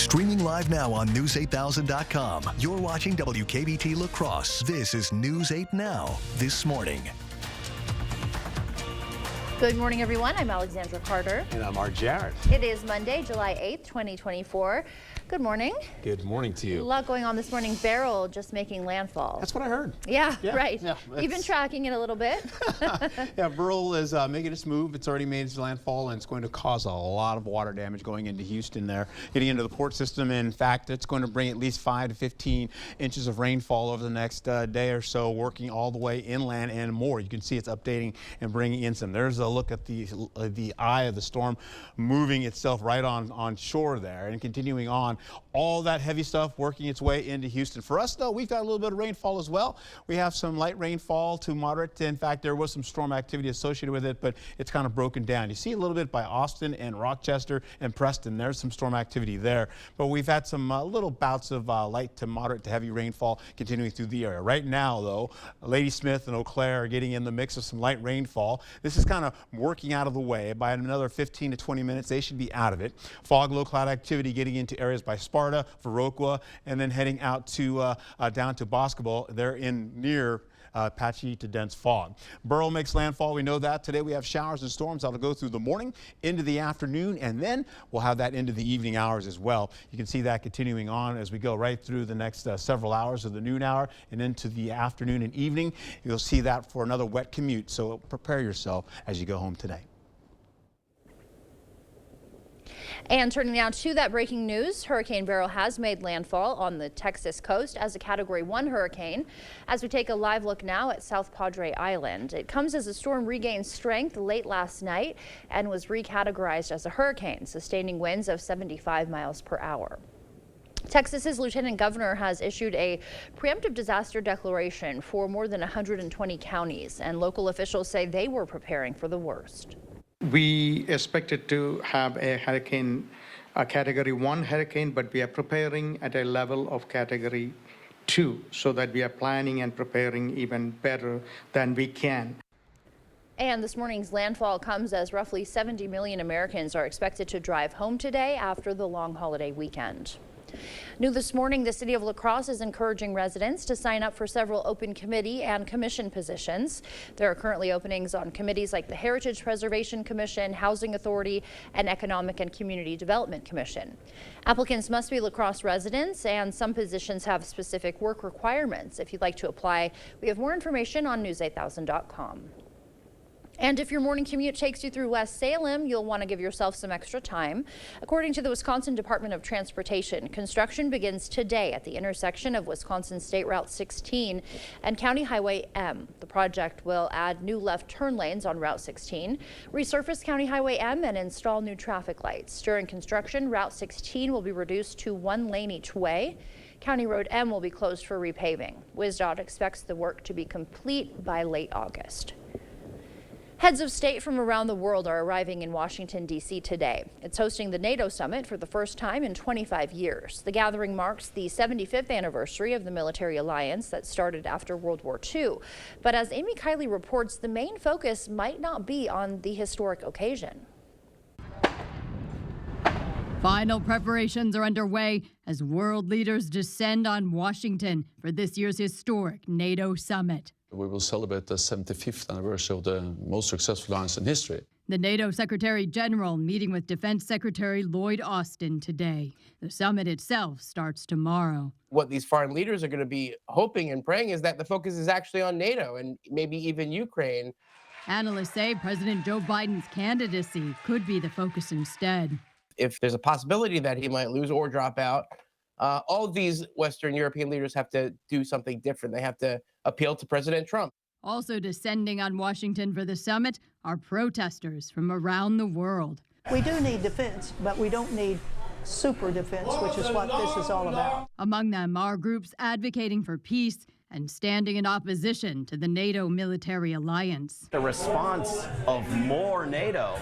Streaming live now on News8000.com. You're watching WKBT La Crosse. This is News 8 Now, This Morning. Good morning, everyone. I'm Alexandra Carter. And I'm Art Jarrett. It is Monday, July 8th, 2024. Good morning. Good morning to you. A lot going on this morning. Beryl just making landfall. That's what I heard. Yeah, right. Yeah, You've been tracking it a little bit. Yeah, Beryl is making its move. It's already made its landfall, and it's going to cause a lot of water damage going into Houston there, getting into the port system. In fact, it's going to bring at least 5 to 15 inches of rainfall over the next day or so, working all the way inland and more. You can see it's updating and bringing in some. There's a look at the eye of the storm moving itself right on shore there and continuing on. All that heavy stuff working its way into Houston. For us, though, we've got a little bit of rainfall as well. We have some light rainfall to moderate. In fact, there was some storm activity associated with it, but it's kind of broken down. You see a little bit by Austin and Rochester and Preston. There's some storm activity there. But we've had some little bouts of light to moderate to heavy rainfall continuing through the area. Right now, though, Ladysmith and Eau Claire are getting in the mix of some light rainfall. This is kind of working out of the way. By another 15 to 20 minutes, they should be out of it. Fog, low cloud activity getting into areas by Sparta, Viroqua, and then heading out to down to Boscobel. They're in near patchy to dense fog. Beryl makes landfall. We know that. Today we have showers and storms that'll go through the morning into the afternoon, and then we'll have that into the evening hours as well. You can see that continuing on as we go right through the next several hours of the noon hour and into the afternoon and evening. You'll see that for another wet commute, so prepare yourself as you go home today. And turning now to that breaking news, Hurricane Beryl has made landfall on the Texas coast as a Category 1 hurricane. As we take a live look now at South Padre Island, it comes as the storm regained strength late last night and was recategorized as a hurricane, sustaining winds of 75 miles per hour. Texas's lieutenant governor has issued a preemptive disaster declaration for more than 120 counties, and local officials say they were preparing for the worst. We expected to have a hurricane, a Category 1 hurricane, but we are preparing at a level of Category 2 so that we are planning and preparing even better than we can. And this morning's landfall comes as roughly 70 million Americans are expected to drive home today after the long holiday weekend. New this morning, the city of La Crosse is encouraging residents to sign up for several open committee and commission positions. There are currently openings on committees like the Heritage Preservation Commission, Housing Authority, and Economic and Community Development Commission. Applicants must be La Crosse residents, and some positions have specific work requirements. If you'd like to apply, we have more information on News8000.com. And if your morning commute takes you through West Salem, you'll want to give yourself some extra time. According to the Wisconsin Department of Transportation, construction begins today at the intersection of Wisconsin State Route 16 and County Highway M. The project will add new left turn lanes on Route 16, resurface County Highway M, and install new traffic lights. During construction, Route 16 will be reduced to 1 lane each way. County Road M will be closed for repaving. WisDOT expects the work to be complete by late August. Heads of state from around the world are arriving in Washington, D.C. today. It's hosting the NATO summit for the first time in 25 years. The gathering marks the 75th anniversary of the military alliance that started after World War II. But as Amy Kiley reports, the main focus might not be on the historic occasion. Final preparations are underway as world leaders descend on Washington for this year's historic NATO summit. We will celebrate the 75th anniversary of the most successful alliance in history. The NATO Secretary General meeting with Defense Secretary Lloyd Austin today. The summit itself starts tomorrow. What these foreign leaders are going to be hoping and praying is that the focus is actually on NATO and maybe even Ukraine. Analysts say President Joe Biden's candidacy could be the focus instead. If there's a possibility that he might lose or drop out, all of these Western European leaders have to do something different. They have to appeal to President Trump. Also descending on Washington for the summit are protesters from around the world. We do need defense, but we don't need super defense, which is what this is all about. Among them are groups advocating for peace and standing in opposition to the NATO military alliance. The response of more NATO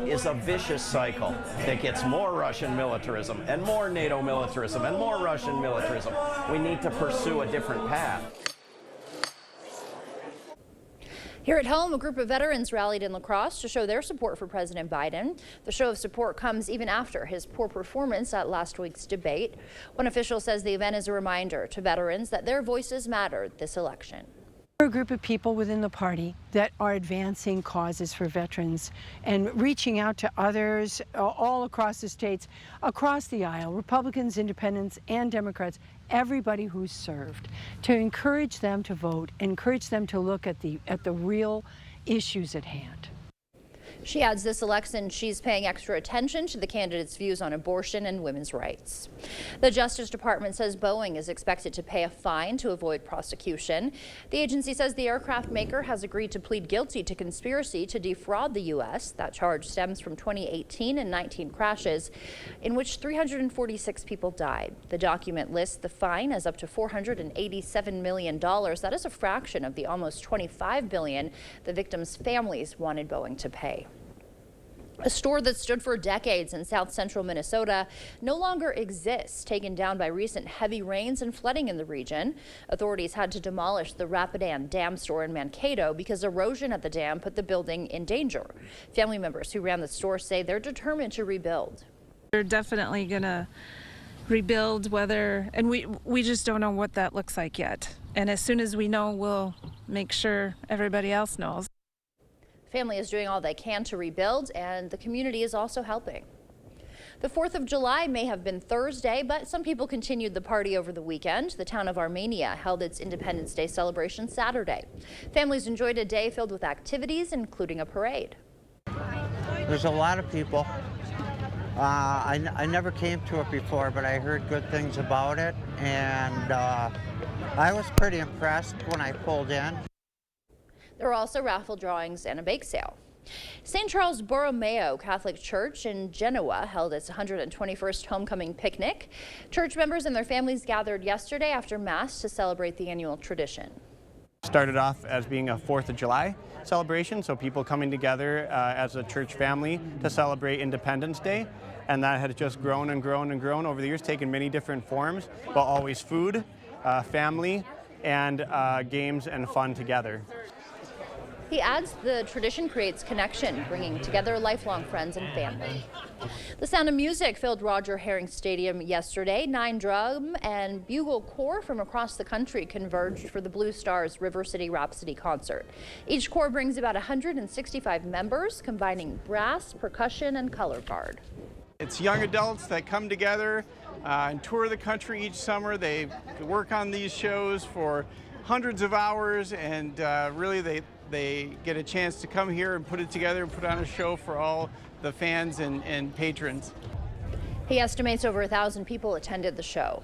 is a vicious cycle that gets more Russian militarism and more NATO militarism and more Russian militarism. We need to pursue a different path. Here at home, a group of veterans rallied in La Crosse to show their support for President Biden. The show of support comes even after his poor performance at last week's debate. One official says the event is a reminder to veterans that their voices matter this election. We're a group of people within the party that are advancing causes for veterans and reaching out to others all across the states, across the aisle, Republicans, Independents, and Democrats, everybody who's served, to encourage them to vote, encourage them to look at the real issues at hand. She adds this election she's paying extra attention to the candidates' views on abortion and women's rights. The Justice Department says Boeing is expected to pay a fine to avoid prosecution. The agency says the aircraft maker has agreed to plead guilty to conspiracy to defraud the U.S. That charge stems from 2018 and 19 crashes in which 346 people died. The document lists the fine as up to $487 million. That is a fraction of the almost $25 billion the victims' families wanted Boeing to pay. A store that stood for decades in south central Minnesota no longer exists, taken down by recent heavy rains and flooding in the region. Authorities had to demolish the Rapidan Dam store in Mankato because erosion at the dam put the building in danger. Family members who ran the store say they're determined to rebuild. We're definitely going to rebuild, and we just don't know what that looks like yet. And as soon as we know, we'll make sure everybody else knows. Family is doing all they can to rebuild, and the community is also helping. The 4th of July may have been Thursday, but some people continued the party over the weekend. The town of Armenia held its Independence Day celebration Saturday. Families enjoyed a day filled with activities, including a parade. There's a lot of people. I never came to it before, but I heard good things about it, and I was pretty impressed when I pulled in. There were also raffle drawings and a bake sale. St. Charles Borromeo Catholic Church in Genoa held its 121st homecoming picnic. Church members and their families gathered yesterday after Mass to celebrate the annual tradition. Started off as being a 4th of July celebration, so people coming together as a church family to celebrate Independence Day. And that had just grown and grown and grown over the years, taken many different forms, but always food, family, and games and fun together. He adds the tradition creates connection, bringing together lifelong friends and family. The sound of music filled Roger Herring Stadium yesterday. 9 drum and bugle corps from across the country converged for the Blue Stars River City Rhapsody concert. Each corps brings about 165 members, combining brass, percussion, and color guard. It's young adults that come together and tour the country each summer. They work on these shows for hundreds of hours, and really they get a chance to come here and put it together and put on a show for all the fans and patrons. He estimates over 1,000 people attended the show.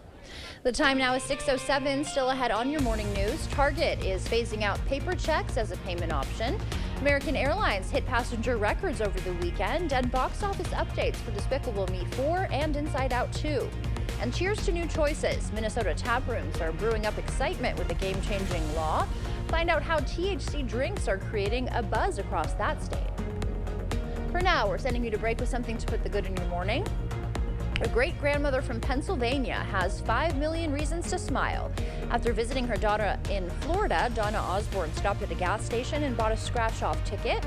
The time now is 6:07. Still ahead on your morning news. Target is phasing out paper checks as a payment option. American Airlines hit passenger records over the weekend, and box office updates for Despicable Me 4 and Inside Out 2. And cheers to new choices. Minnesota tap rooms are brewing up excitement with a game-changing law. Find out how THC drinks are creating a buzz across that state. For now, we're sending you to break with something to put the good in your morning. A great-grandmother from Pennsylvania has 5 million reasons to smile. After visiting her daughter in Florida, Donna Osborne stopped at a gas station and bought a scratch-off ticket.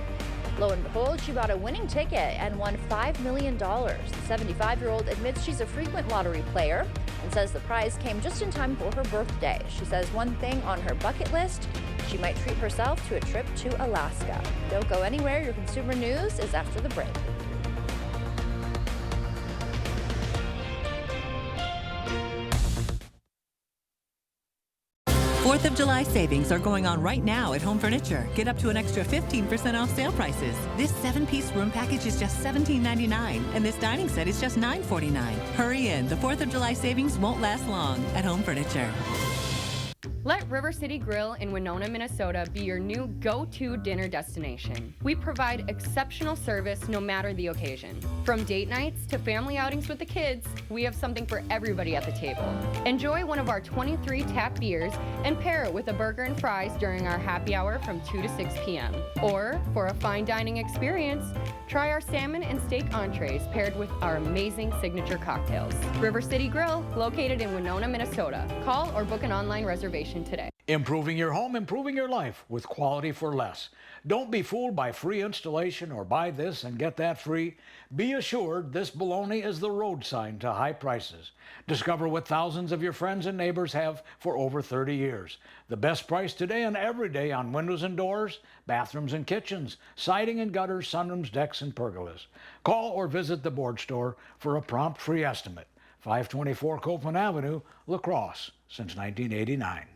Lo and behold, she bought a winning ticket and won $5 million. The 75-year-old admits she's a frequent lottery player and says the prize came just in time for her birthday. She says one thing on her bucket list, she might treat herself to a trip to Alaska. Don't go anywhere. Your consumer news is after the break. 4th of July savings are going on right now at Home Furniture. Get up to an extra 15% off sale prices. This 7-piece room package is just $17.99, and this dining set is just $9.49. Hurry in. The 4th of July savings won't last long at Home Furniture. Let River City Grill in Winona, Minnesota be your new go-to dinner destination. We provide exceptional service no matter the occasion. From date nights to family outings with the kids, we have something for everybody at the table. Enjoy one of our 23 tap beers and pair it with a burger and fries during our happy hour from 2 to 6 p.m. Or, for a fine dining experience, Try our salmon and steak entrees paired with our amazing signature cocktails. River City Grill, located in Winona, Minnesota. Call or book an online reservation today. Improving your home, improving your life with quality for less. Don't be fooled by free installation or buy this and get that free. Be assured this baloney is the road sign to high prices. Discover what thousands of your friends and neighbors have for over 30 years. The best price today and every day on windows and doors, bathrooms and kitchens, siding and gutters, sunrooms, decks, and pergolas. Call or visit the board store for a prompt free estimate. 524 Copeland Avenue, La Crosse, since 1989.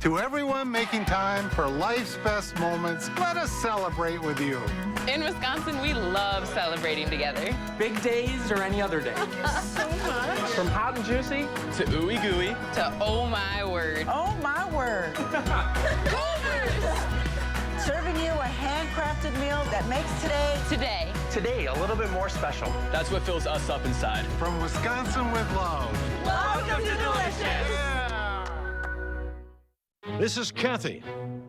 To everyone making time for life's best moments, let us celebrate with you. In Wisconsin, we love celebrating together. Big days or any other day. So much. From hot and juicy to ooey gooey to oh my word. Oh my word. Serving you a handcrafted meal that makes today a little bit more special. That's what fills us up inside. From Wisconsin with love. Welcome to Delicious. Yeah. This is Kathy.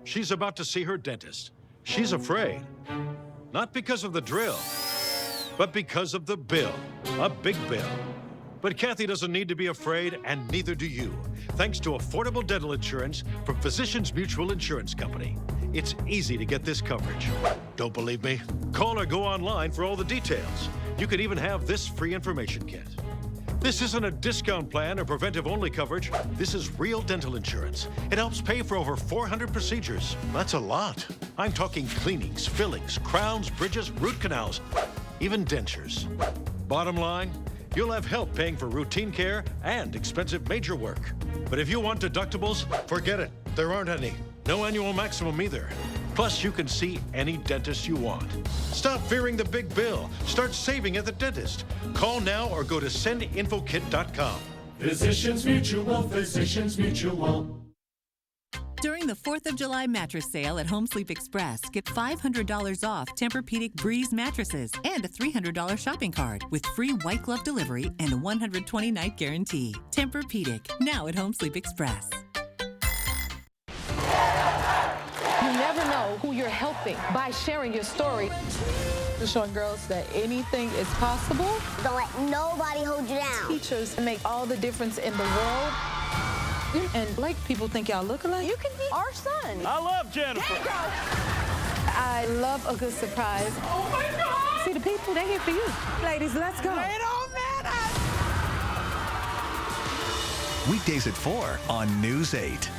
She's about to see her dentist. She's afraid. Not because of the drill, but because of the bill. A big bill. But Kathy doesn't need to be afraid, and neither do you. Thanks to affordable dental insurance from Physicians Mutual Insurance Company. It's easy to get this coverage. Don't believe me? Call or go online for all the details. You could even have this free information kit. This isn't a discount plan or preventive-only coverage. This is real dental insurance. It helps pay for over 400 procedures. That's a lot. I'm talking cleanings, fillings, crowns, bridges, root canals, even dentures. Bottom line, you'll have help paying for routine care and expensive major work. But if you want deductibles, forget it. There aren't any. No annual maximum either. Plus, you can see any dentist you want. Stop fearing the big bill. Start saving at the dentist. Call now or go to sendinfokit.com. Physicians Mutual, Physicians Mutual. During the 4th of July mattress sale at Home Sleep Express, get $500 off Tempur-Pedic Breeze mattresses and a $300 shopping cart with free white glove delivery and a 120-night guarantee. Tempur-Pedic, now at Home Sleep Express. You never know who you're helping by sharing your story. Showing girls that anything is possible. Don't let nobody hold you down. Teachers make all the difference in the world. And black people think y'all look alike. You can be our son. I love Jennifer. I love a good surprise. Oh my God. See the people, they're here for you. Ladies, let's go. It don't matter. Weekdays at 4 on News 8.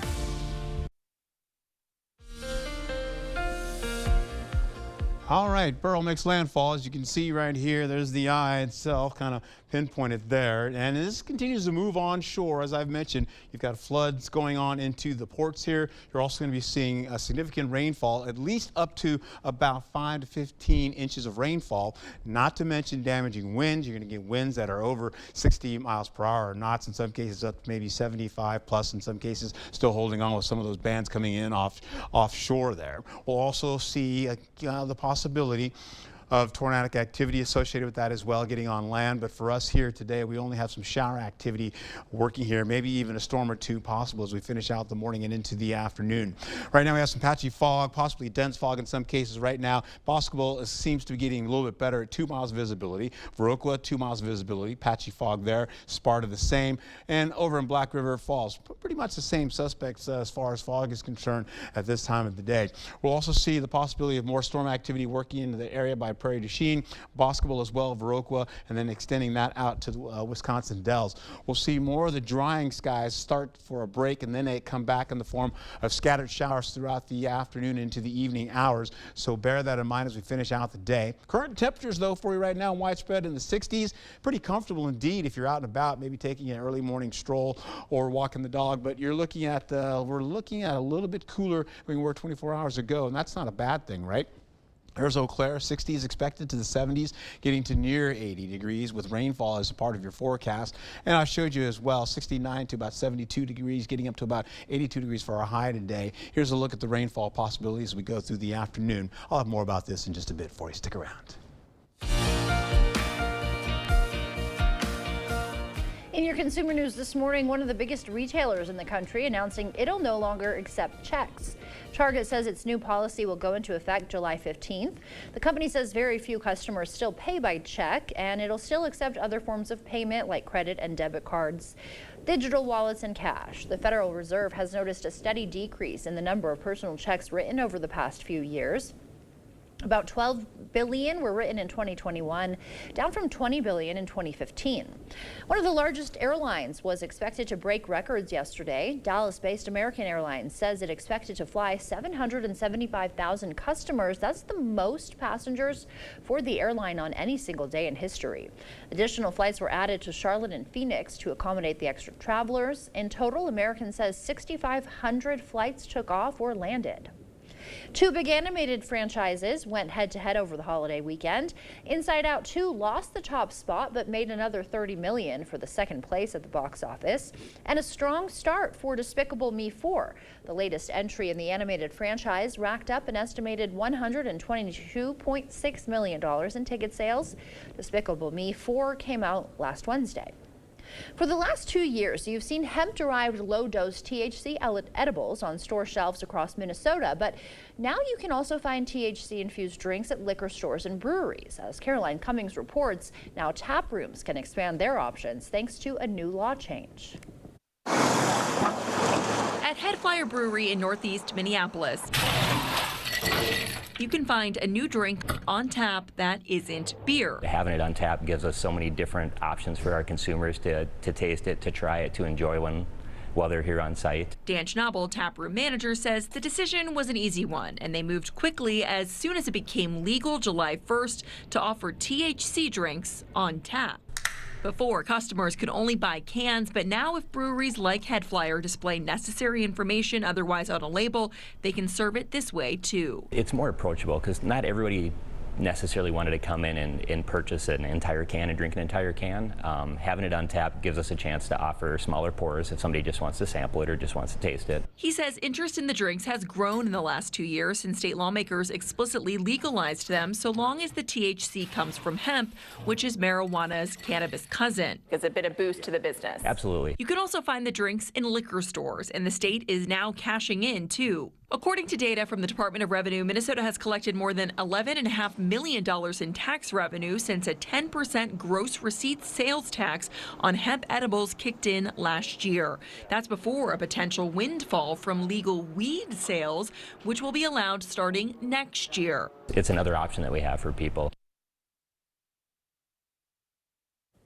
All right, Beryl makes landfall. As you can see right here, there's the eye itself, kind of pinpointed there. And this continues to move on shore. As I've mentioned, you've got floods going on into the ports here. You're also going to be seeing a significant rainfall, at least up to about 5 to 15 inches of rainfall, not to mention damaging winds. You're going to get winds that are over 60 miles per hour, or knots in some cases up to maybe 75 plus in some cases, still holding on with some of those bands coming in offshore there. We'll also see the possibility of tornadic activity associated with that as well, getting on land. But for us here today, we only have some shower activity working here, maybe even a storm or two possible as we finish out the morning and into the afternoon. Right now we have some patchy fog, possibly dense fog in some cases right now. Boscobel seems to be getting a little bit better at 2 miles visibility. Viroqua, 2 miles visibility, patchy fog there. Sparta the same. And over in Black River Falls, pretty much the same suspects as far as fog is concerned at this time of the day. We'll also see the possibility of more storm activity working into the area by Prairie du Chien, Boscobel as well, Viroqua, and then extending that out to the Wisconsin Dells. We'll see more of the drying skies start for a break, and then they come back in the form of scattered showers throughout the afternoon into the evening hours. So bear that in mind as we finish out the day. Current temperatures, though, for you right now, widespread in the 60s. Pretty comfortable indeed if you're out and about, maybe taking an early morning stroll or walking the dog. But you're looking at, we're looking at a little bit cooler than we were 24 hours ago, and that's not a bad thing, right? There's Eau Claire, 60s expected to the 70s, getting to near 80 degrees with rainfall as a part of your forecast. And I showed you as well, 69 to about 72 degrees, getting up to about 82 degrees for our high today. Here's a look at the rainfall possibilities as we go through the afternoon. I'll have more about this in just a bit for you. Stick around. In your consumer news this morning, one of the biggest retailers in the country announcing it'll no longer accept checks. Target says its new policy will go into effect July 15th. The company says very few customers still pay by check, and it'll still accept other forms of payment like credit and debit cards, digital wallets, and cash. The Federal Reserve has noticed a steady decrease in the number of personal checks written over the past few years. About 12 billion were written in 2021, down from 20 billion in 2015. One of the largest airlines was expected to break records yesterday. Dallas-based American Airlines says it expected to fly 775,000 customers. That's the most passengers for the airline on any single day in history. Additional flights were added to Charlotte and Phoenix to accommodate the extra travelers. In total, American says 6,500 flights took off or landed. Two big animated franchises went head-to-head over the holiday weekend. Inside Out 2 lost the top spot but made another $30 million for the second place at the box office. And a strong start for Despicable Me 4. The latest entry in the animated franchise racked up an estimated $122.6 million in ticket sales. Despicable Me 4 came out last Wednesday. For the last 2 years, you've seen hemp-derived low-dose THC edibles on store shelves across Minnesota, but now you can also find THC-infused drinks at liquor stores and breweries. As Caroline Cummings reports, now tap rooms can expand their options thanks to a new law change. At Headflyer Brewery in Northeast Minneapolis, you can find a new drink on tap that isn't beer. Having it on tap gives us so many different options for our consumers to taste it, to try it, to enjoy while they're here on site. Dan Schnabel, taproom manager, says the decision was an easy one, and they moved quickly as soon as it became legal July 1st to offer THC drinks on tap. Before, customers could only buy cans, but now if breweries like Headflyer display necessary information otherwise on a label, they can serve it this way too. It's more approachable because not everybody necessarily wanted to come in and purchase an entire can and drink an entire can. Having it on tap gives us a chance to offer smaller pours if somebody just wants to sample it or just wants to taste it. He says interest in the drinks has grown in the last 2 years since state lawmakers explicitly legalized them, so long as the THC comes from hemp, which is marijuana's cannabis cousin. It's a bit of boost to the business. Absolutely. You can also find the drinks in liquor stores, and the state is now cashing in too. According to data from the Department of Revenue, Minnesota has collected more than $11.5 million in tax revenue since a 10% gross receipts sales tax on hemp edibles kicked in last year. That's before a potential windfall from legal weed sales, which will be allowed starting next year. It's another option that we have for people.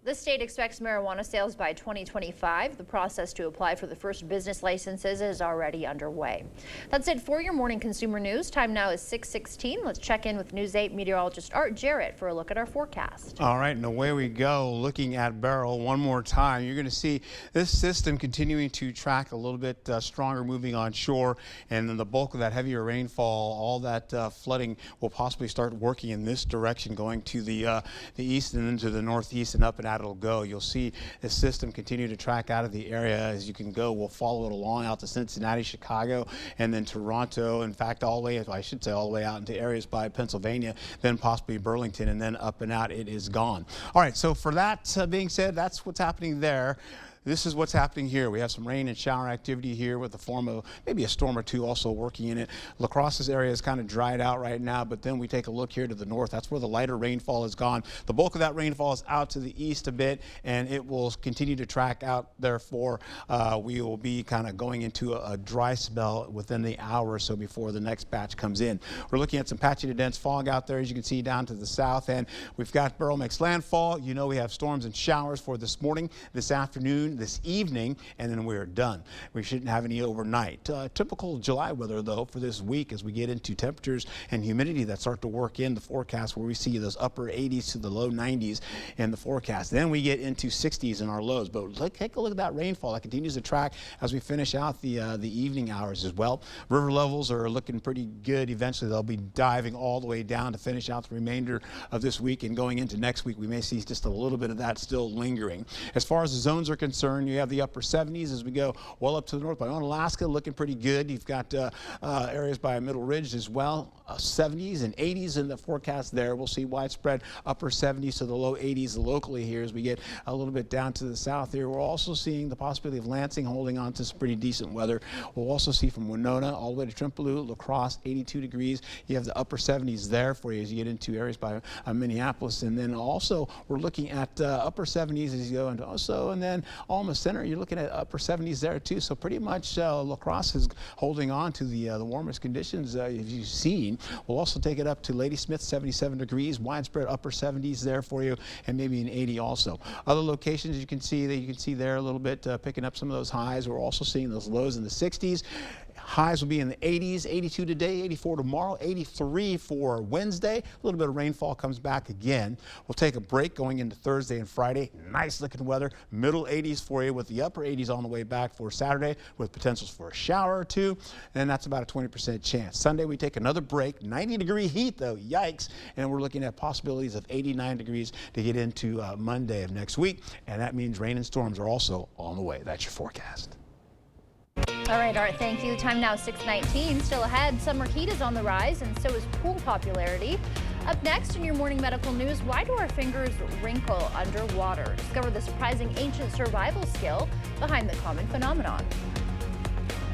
The state expects marijuana sales by 2025. The process to apply for the first business licenses is already underway. That's it for your morning consumer news. Time now is 6:16. Let's check in with News 8 meteorologist Art Jarrett for a look at our forecast. All right, and away we go. Looking at Beryl one more time, you're going to see this system continuing to track a little bit stronger, moving on shore, and then the bulk of that heavier rainfall, all that flooding will possibly start working in this direction, going to the east and into the northeast and up and out it'll go. You'll see the system continue to track out of the area as you can go. We'll follow it along out to Cincinnati, Chicago, and then Toronto. In fact, all the way, I should say, all the way out into areas by Pennsylvania, then possibly Burlington, and then up and out it is gone. All right, so for that being said, that's what's happening there. This is what's happening here. We have some rain and shower activity here with the form of maybe a storm or two also working in it. La Crosse's area is kind of dried out right now, but then we take a look here to the north. That's where the lighter rainfall is gone. The bulk of that rainfall is out to the east a bit, and it will continue to track out. Therefore, we will be kind of going into a dry spell within the hour or so before the next batch comes in. We're looking at some patchy to dense fog out there, as you can see down to the south end. We've got Beryl makes landfall. You know we have storms and showers for this morning, this afternoon, this evening, and then we're done. We shouldn't have any overnight. Typical July weather, though, for this week as we get into temperatures and humidity that start to work in the forecast, where we see those upper 80s to the low 90s in the forecast. Then we get into 60s in our lows. But take a look at that rainfall that continues to track as we finish out the evening hours as well. River levels are looking pretty good. Eventually, they'll be diving all the way down to finish out the remainder of this week, and going into next week, we may see just a little bit of that still lingering. As far as the zones are concerned, concern. You have the upper 70s as we go well up to the north by Alaska, looking pretty good. You've got areas by Middle Ridge as well, 70s and 80s in the forecast there. We'll see widespread upper 70s to the low 80s locally here as we get a little bit down to the south here. We're also seeing the possibility of Lansing holding on to some pretty decent weather. We'll also see from Winona all the way to Trimpaloo, La Crosse, 82 degrees. You have the upper 70s there for you as you get into areas by Minneapolis. And then also we're looking at upper 70s as you go into Oso, and then Alma Center, you're looking at upper 70s there too. So pretty much La Crosse is holding on to the warmest conditions you've seen. We'll also take it up to Ladysmith, 77 degrees, widespread upper 70s there for you, and maybe an 80 also. Other locations you can see there a little bit picking up some of those highs. We're also seeing those lows in the 60s. Highs will be in the 80s, 82 today, 84 tomorrow, 83 for Wednesday. A little bit of rainfall comes back again. We'll take a break going into Thursday and Friday. Nice looking weather, middle 80s for you with the upper 80s on the way back for Saturday with potentials for a shower or two. And that's about a 20% chance. Sunday we take another break, 90-degree heat though, yikes. And we're looking at possibilities of 89 degrees to get into Monday of next week. And that means rain and storms are also on the way. That's your forecast. All right, Art, thank you. Time now 6:19. Still ahead, summer heat is on the rise, and so is pool popularity. Up next in your morning medical news, why do our fingers wrinkle underwater? Discover the surprising ancient survival skill behind the common phenomenon.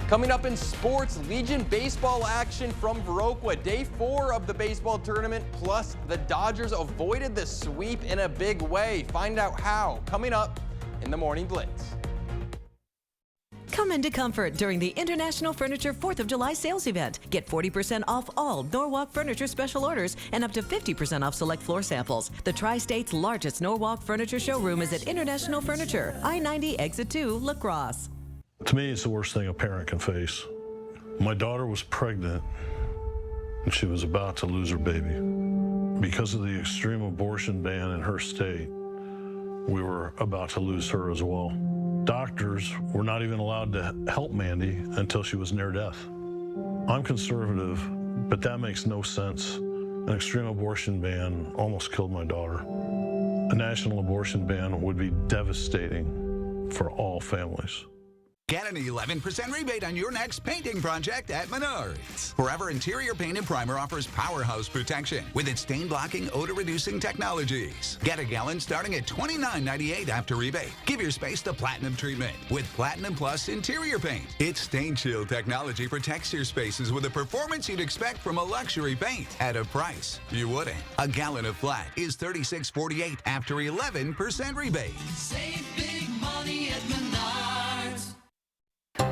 Coming up in sports, Legion baseball action from Viroqua. Day 4 of the baseball tournament, plus the Dodgers avoided the sweep in a big way. Find out how. Coming up in the Morning Blitz. Come into comfort during the International Furniture 4th of July sales event. Get 40% off all Norwalk Furniture special orders and up to 50% off select floor samples. The Tri-State's largest Norwalk Furniture showroom is at International Furniture, I-90 Exit 2, La Crosse. To me, it's the worst thing a parent can face. My daughter was pregnant and she was about to lose her baby. Because of the extreme abortion ban in her state, we were about to lose her as well. Doctors were not even allowed to help Mandy until she was near death. I'm conservative, but that makes no sense. An extreme abortion ban almost killed my daughter. A national abortion ban would be devastating for all families. Get an 11% rebate on your next painting project at Menards. Forever Interior Paint and Primer offers powerhouse protection with its stain-blocking, odor-reducing technologies. Get a gallon starting at $29.98 after rebate. Give your space the Platinum treatment with Platinum Plus Interior Paint. Its stain chill technology protects your spaces with a performance you'd expect from a luxury paint at a price you wouldn't. A gallon of flat is $36.48 after 11% rebate. Save big money at Menards.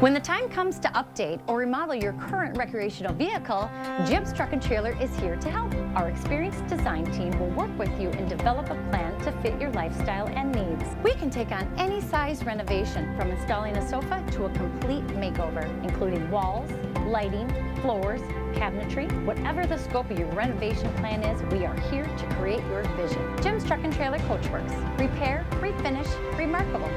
When the time comes to update or remodel your current recreational vehicle, Jim's Truck and Trailer is here to help. Our experienced design team will work with you and develop a plan to fit your lifestyle and needs. We can take on any size renovation, from installing a sofa to a complete makeover, including walls, lighting, floors, cabinetry. Whatever the scope of your renovation plan is, we are here to create your vision. Jim's Truck and Trailer Coachworks. Repair, refinish, remarkable.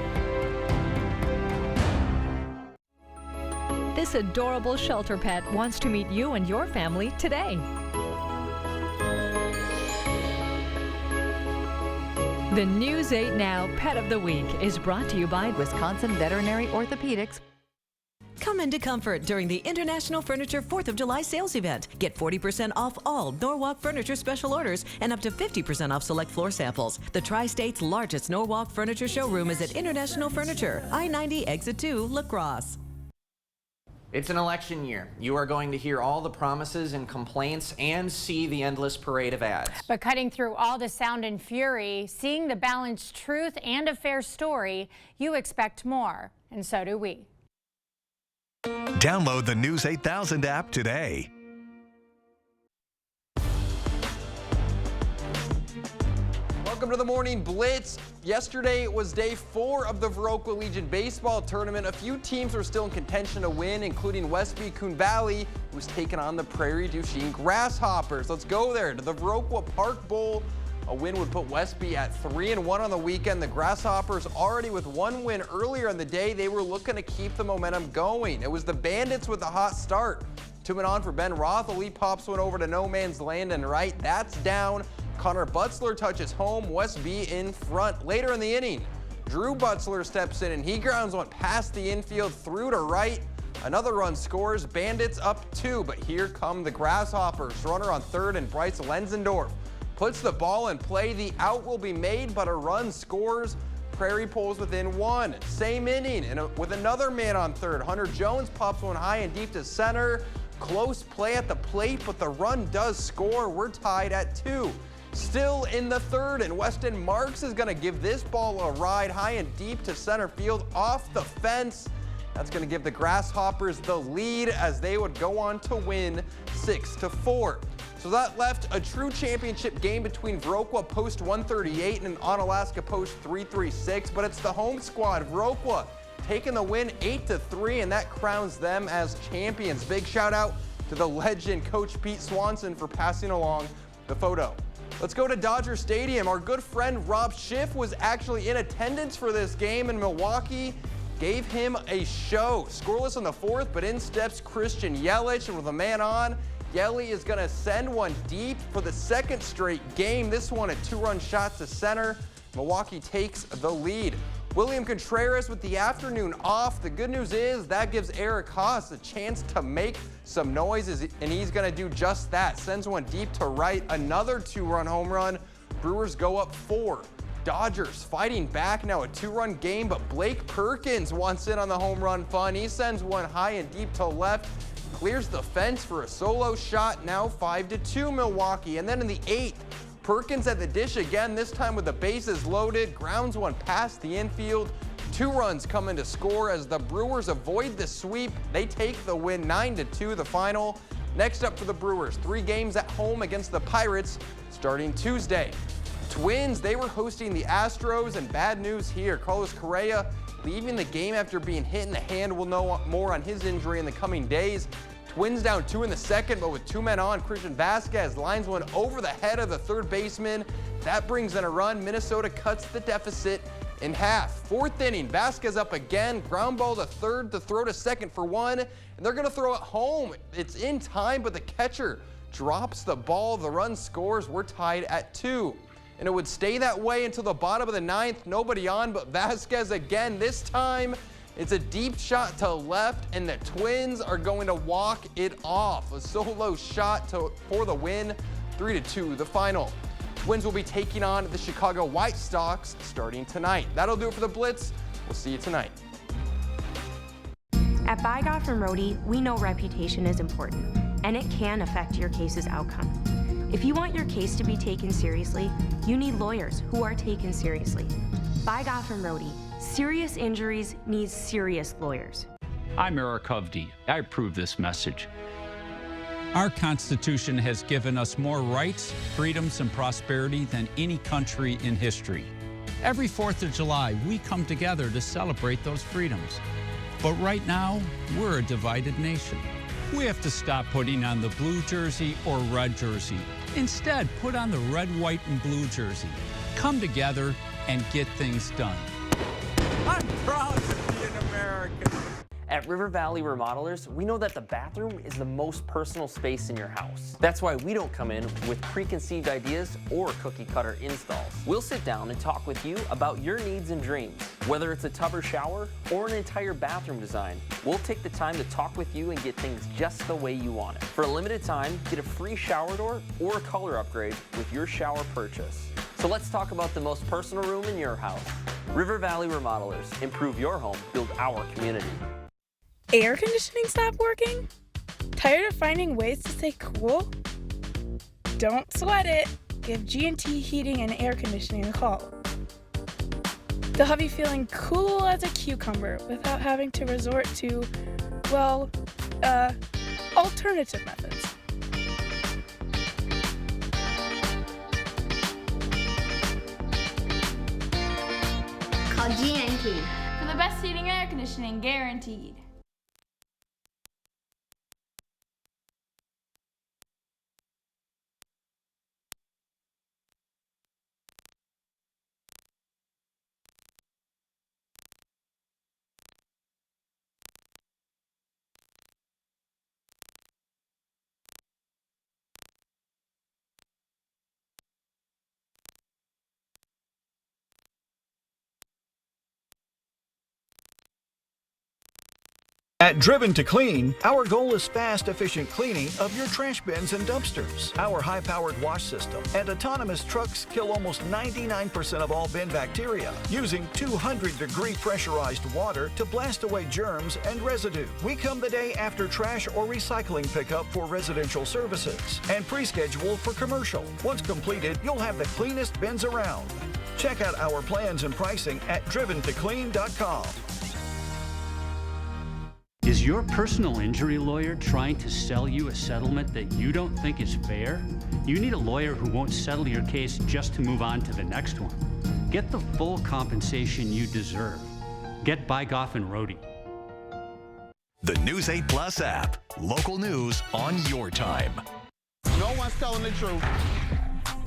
This adorable shelter pet wants to meet you and your family today. The News 8 Now Pet of the Week is brought to you by Wisconsin Veterinary Orthopedics. Come into comfort during the International Furniture 4th of July sales event. Get 40% off all Norwalk Furniture special orders and up to 50% off select floor samples. The Tri-State's largest Norwalk Furniture showroom is at International Furniture, I-90 Exit 2, La Crosse. It's an election year. You are going to hear all the promises and complaints and see the endless parade of ads. But cutting through all the sound and fury, seeing the balanced truth and a fair story, you expect more, and so do we. Download the News 8000 app today. Welcome to the Morning Blitz. Yesterday was day 4 of the Viroqua Legion baseball tournament. A few teams were still in contention to win, including Westby Coon Valley, who's taking on the Prairie du Chien Grasshoppers. Let's go there to the Viroqua Park Bowl. A win would put Westby at 3-1 on the weekend. The Grasshoppers already with one win earlier in the day. They were looking to keep the momentum going. It was the Bandits with a hot start. 2 and on for Ben Roth. The lead pops one over to no man's land and right. That's down. Connor Butzler touches home. Westby in front. Later in the inning, Drew Butzler steps in and he grounds one past the infield through to right. Another run scores, Bandits up 2, but here come the Grasshoppers. Runner on third and Bryce Lenzendorf puts the ball in play. The out will be made, but a run scores. Prairie pulls within 1. Same inning, and with another man on third, Hunter Jones pops one high and deep to center. Close play at the plate, but the run does score. We're tied at 2. Still in the third, and Weston Marks is going to give this ball a ride high and deep to center field off the fence. That's going to give the Grasshoppers the lead as they would go on to win 6-4. So that left a true championship game between Viroqua post 138 and Onalaska post 336, but it's the home squad, Viroqua, taking the win 8-3, and that crowns them as champions. Big shout out to the legend Coach Pete Swanson for passing along the photo. Let's go to Dodger Stadium. Our good friend Rob Schiff was actually in attendance for this game, and Milwaukee gave him a show. Scoreless in the fourth, but in steps Christian Yelich, and with a man on, Yelly is going to send one deep for the second straight game. This one a 2-run shot to center. Milwaukee takes the lead. William Contreras with the afternoon off. The good news is that gives Eric Haas a chance to make some noises, and he's going to do just that. Sends one deep to right, another 2-run home run. Brewers go up 4. Dodgers fighting back now, a 2-run game, but Blake Perkins wants in on the home run fun. He sends one high and deep to left, clears the fence for a solo shot, now 5-2 Milwaukee. And then in the 8th, Perkins at the dish again, this time with the bases loaded, grounds one past the infield. 2 runs come in to score as the Brewers avoid the sweep. They take the win 9-2, the final. Next up for the Brewers, 3 games at home against the Pirates starting Tuesday. Twins, they were hosting the Astros, and bad news here. Carlos Correa leaving the game after being hit in the hand. We'll know more on his injury in the coming days. Twins down 2 in the second, but with 2 men on, Christian Vasquez lines one over the head of the third baseman. That brings in a run. Minnesota cuts the deficit in half. 4th inning, Vasquez up again. Ground ball to third, to throw to second for 1, and they're going to throw it home. It's in time, but the catcher drops the ball. The run scores. We're tied at 2. And it would stay that way until the bottom of the 9th. Nobody on but Vasquez again. This time, it's a deep shot to left, and the Twins are going to walk it off. A solo shot for the win, 3-2 the final. Twins will be taking on the Chicago White Sox starting tonight. That'll do it for the Blitz. We'll see you tonight. At By Gotham Rohde, we know reputation is important, and it can affect your case's outcome. If you want your case to be taken seriously, you need lawyers who are taken seriously. By Gotham Rohde, serious injuries need serious lawyers. I'm Eric Hovde. I approve this message. Our Constitution has given us more rights, freedoms, and prosperity than any country in history. Every 4th of July, we come together to celebrate those freedoms. But right now, we're a divided nation. We have to stop putting on the blue jersey or red jersey. Instead, put on the red, white, and blue jersey. Come together and get things done. I'm proud to be an American. At River Valley Remodelers, we know that the bathroom is the most personal space in your house. That's why we don't come in with preconceived ideas or cookie-cutter installs. We'll sit down and talk with you about your needs and dreams. Whether it's a tub or shower or an entire bathroom design, we'll take the time to talk with you and get things just the way you want it. For a limited time, get a free shower door or a color upgrade with your shower purchase. So let's talk about the most personal room in your house. River Valley Remodelers. Improve your home, build our community. Air conditioning stopped working? Tired of finding ways to stay cool? Don't sweat it. Give G&T Heating and Air Conditioning a call. They'll have you feeling cool as a cucumber without having to resort to, well, alternative methods. Call G&T. For the best heating and air conditioning guaranteed. At Driven to Clean, our goal is fast, efficient cleaning of your trash bins and dumpsters. Our high-powered wash system and autonomous trucks kill almost 99% of all bin bacteria, using 200-degree pressurized water to blast away germs and residue. We come the day after trash or recycling pickup for residential services and pre-schedule for commercial. Once completed, you'll have the cleanest bins around. Check out our plans and pricing at driventoclean.com. Is your personal injury lawyer trying to sell you a settlement that you don't think is fair? You need a lawyer who won't settle your case just to move on to the next one. Get the full compensation you deserve. Get Bygoff and Rohde. The News 8 Plus app. Local news on your time. No one's telling the truth.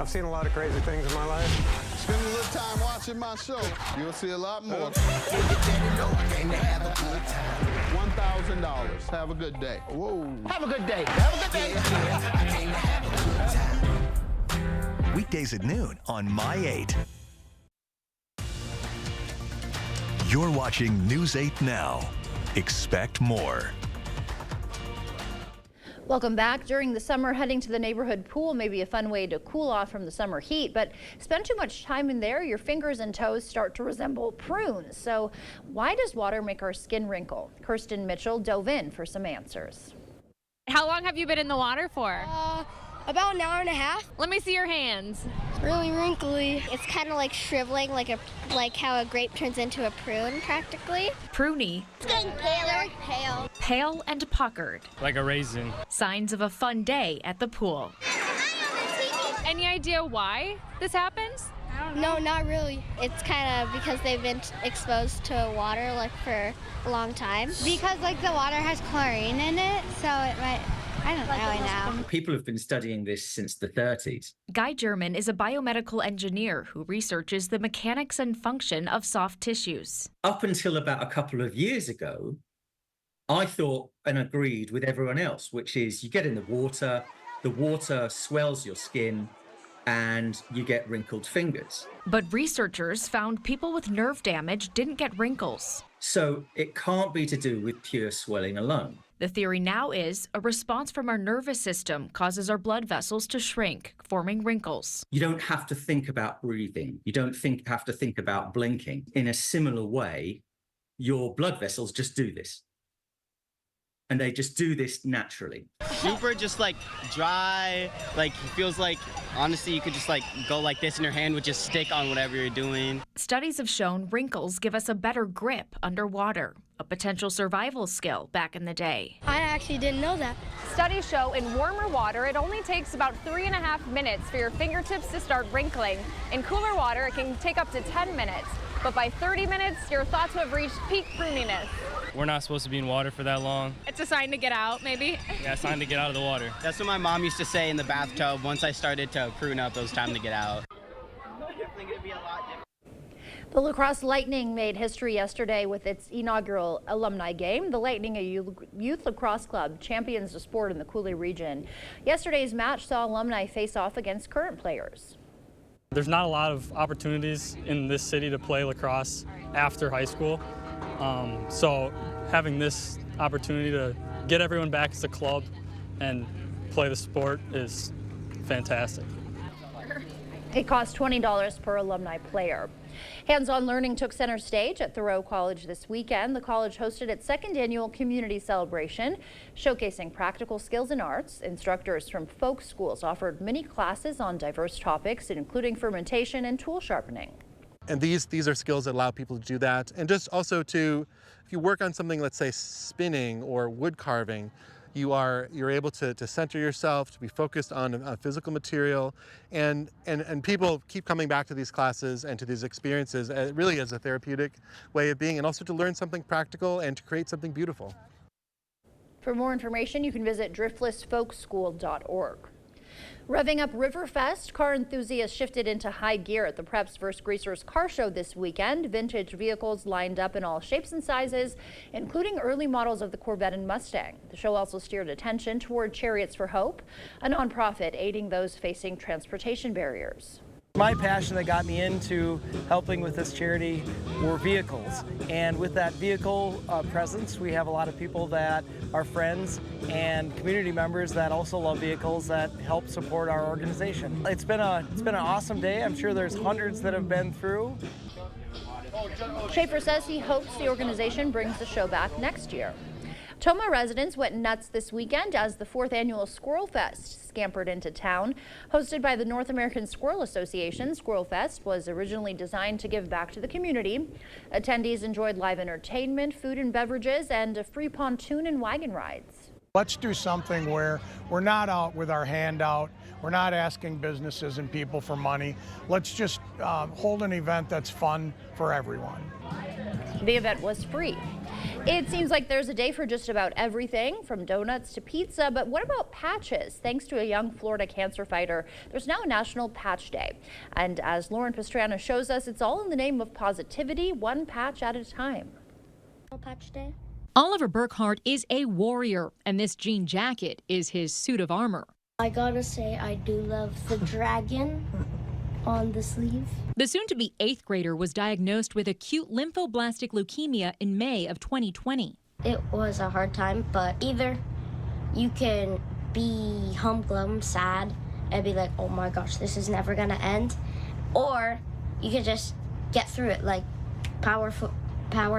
I've seen a lot of crazy things in my life. Spend a little time watching my show. You'll see a lot more. $1,000. Have a good day. Whoa. Have a good day. Have a good day. Weekdays at noon on My 8. You're watching News 8 Now. Expect more. Welcome back. During the summer, heading to the neighborhood pool may be a fun way to cool off from the summer heat, but spend too much time in there, your fingers and toes start to resemble prunes. So why does water make our skin wrinkle? Kirsten Mitchell dove in for some answers. How long have you been in the water for? About an hour and a half. Let me see your hands. Really wrinkly. It's kind of like shriveling, like how a grape turns into a prune, practically. Pruny. It's getting paler. Pale. Pale and puckered. Like a raisin. Signs of a fun day at the pool. Any idea why this happens? No, not really. It's kind of because they've been exposed to water like for a long time. Because like the water has chlorine in it, so it might. I don't really know. People have been studying this since the 30s. Guy German is a biomedical engineer who researches the mechanics and function of soft tissues. Up until about a couple of years ago, I thought and agreed with everyone else, which is you get in the water swells your skin, and you get wrinkled fingers. But researchers found people with nerve damage didn't get wrinkles. So it can't be to do with pure swelling alone. The theory now is a response from our nervous system causes our blood vessels to shrink, forming wrinkles. You don't have to think about breathing. You don't have to think about blinking. In a similar way, your blood vessels just do this. And they just do this naturally. Super just like dry, like feels like honestly you could just like go like this and your hand would just stick on whatever you're doing. Studies have shown wrinkles give us a better grip underwater, a potential survival skill back in the day. I actually didn't know that. Studies show in warmer water, it only takes about 3.5 minutes for your fingertips to start wrinkling. In cooler water, it can take up to 10 minutes. But by 30 minutes, your thoughts will have reached peak pruniness. We're not supposed to be in water for that long. It's a sign to get out, maybe? Yeah, it's time to get out of the water. That's what my mom used to say in the bathtub. Once I started to prune up, it was time to get out. The La Crosse Lightning made history yesterday with its inaugural alumni game. The Lightning, a youth lacrosse club, champions the sport in the Coulee region. Yesterday's match saw alumni face off against current players. There's not a lot of opportunities in this city to play lacrosse after high school. So having this opportunity to get everyone back as a club and play the sport is fantastic. It costs $20 per alumni player. Hands-on learning took center stage at Thoreau College this weekend. The college hosted its second annual community celebration, showcasing practical skills in arts. Instructors from folk schools offered many classes on diverse topics, including fermentation and tool sharpening. And these are skills that allow people to do that. And just also to, if you work on something, let's say spinning or wood carving, you're able to center yourself, to be focused on a physical material, and people keep coming back to these classes and to these experiences really as a therapeutic way of being, and also to learn something practical and to create something beautiful. For more information, you can visit driftlessfolkschool.org. Revving up Riverfest, car enthusiasts shifted into high gear at the Preps vs. Greasers car show this weekend. Vintage vehicles lined up in all shapes and sizes, including early models of the Corvette and Mustang. The show also steered attention toward Chariots for Hope, a nonprofit aiding those facing transportation barriers. My passion that got me into helping with this charity were vehicles. And with that vehicle presence, we have a lot of people that are friends and community members that also love vehicles that help support our organization. It's been an awesome day. I'm sure there's hundreds that have been through. Schaefer says he hopes the organization brings the show back next year. Tomah residents went nuts this weekend as the 4th annual Squirrel Fest scampered into town. Hosted by the North American Squirrel Association, Squirrel Fest was originally designed to give back to the community. Attendees enjoyed live entertainment, food and beverages, and a free pontoon and wagon rides. Let's do something where we're not out with our hand out. We're not asking businesses and people for money. Let's just hold an event that's fun for everyone. The event was free. It seems like there's a day for just about everything, from donuts to pizza, but what about patches? Thanks to a young Florida cancer fighter, there's now a National Patch Day. And as Lauren Pastrana shows us, it's all in the name of positivity, one patch at a time. Patch Day. Oliver Burkhart is a warrior, and this jean jacket is his suit of armor. I gotta say, I do love the dragon on the sleeve. The soon-to-be 8th grader was diagnosed with acute lymphoblastic leukemia in May of 2020. It was a hard time, but either you can be humglum, sad, and be like, oh my gosh, this is never gonna end, or you can just get through it, like power